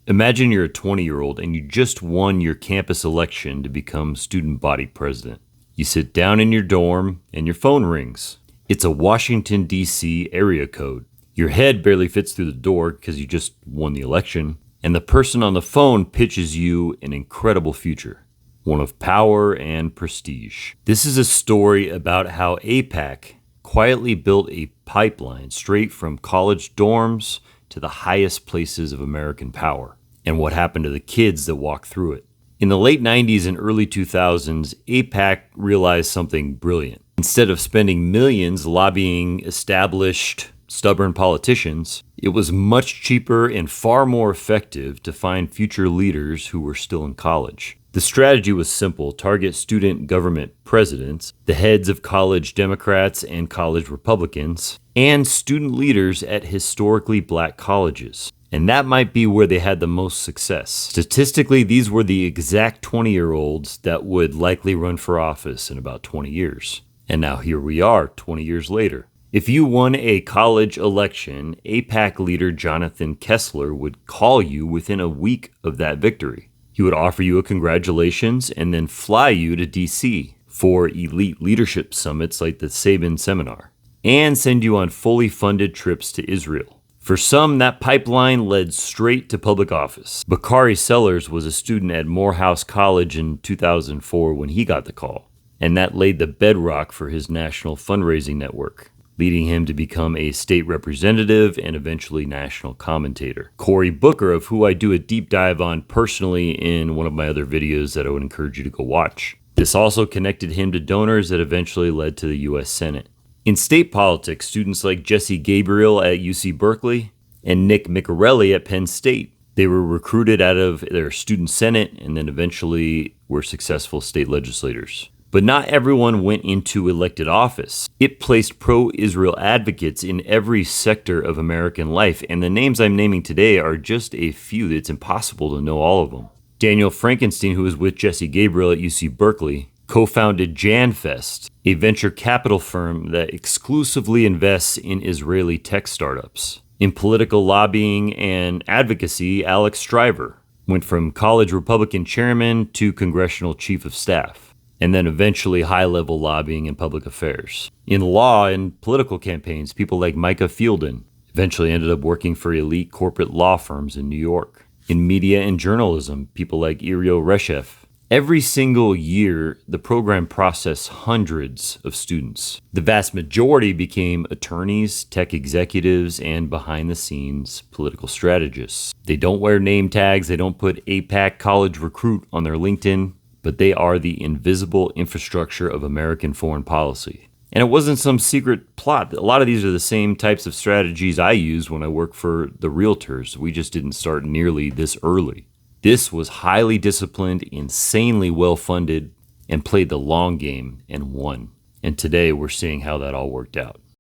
Imagine you're a 20-year-old and you just won your campus election to become student body president. You sit down in your dorm and your phone rings. It's a Washington, D.C. area code. Your head barely fits through the door because you just won the election, and the person on the phone pitches you an incredible future, one of power and prestige. This is a story about how AIPAC quietly built a pipeline straight from college dorms to the highest places of American power, and what happened to the kids that walked through it. In the late 90s and early 2000s, AIPAC realized something brilliant. Instead of spending millions lobbying established, stubborn politicians, it was much cheaper and far more effective to find future leaders who were still in college. The strategy was simple: target student government presidents, the heads of college Democrats and college Republicans, and student leaders at historically black colleges. And that might be where they had the most success. Statistically, these were the exact 20-year-olds that would likely run for office in about 20 years. And now here we are, 20 years later. If you won a college election, AIPAC leader Jonathan Kessler would call you within a week of that victory. He would offer you a congratulations and then fly you to DC for elite leadership summits like the Sabin Seminar, and send you on fully funded trips to Israel. For some, that pipeline led straight to public office. Bakari Sellers was a student at Morehouse College in 2004 when he got the call, and that laid the bedrock for his national fundraising network, leading him to become a state representative and eventually national commentator. Cory Booker, of who I do a deep dive on personally in one of my other videos that I would encourage you to go watch. This also connected him to donors that eventually led to the U.S. Senate. In state politics, students like Jesse Gabriel at UC Berkeley and Nick Miccarelli at Penn State, they were recruited out of their student senate and then eventually were successful state legislators. But not everyone went into elected office. It placed pro-Israel advocates in every sector of American life, and the names I'm naming today are just a few. It's impossible to know all of them. Daniel Frankenstein, who was with Jesse Gabriel at UC Berkeley, co-founded JanFest, a venture capital firm that exclusively invests in Israeli tech startups. In political lobbying and advocacy, Alex Stryver went from college Republican chairman to congressional chief of staff, and then eventually high-level lobbying and public affairs. In law and political campaigns, people like Micah Fielden eventually ended up working for elite corporate law firms in New York. In media and journalism, people like Irio Reshev. Every single year, the program processed hundreds of students. The vast majority became attorneys, tech executives, and behind-the-scenes political strategists. They don't wear name tags, they don't put AIPAC college recruit on their LinkedIn, but they are the invisible infrastructure of American foreign policy. And it wasn't some secret plot. A lot of these are the same types of strategies I use when I work for the realtors. We just didn't start nearly this early. This was highly disciplined, insanely well-funded, and played the long game and won. And today we're seeing how that all worked out.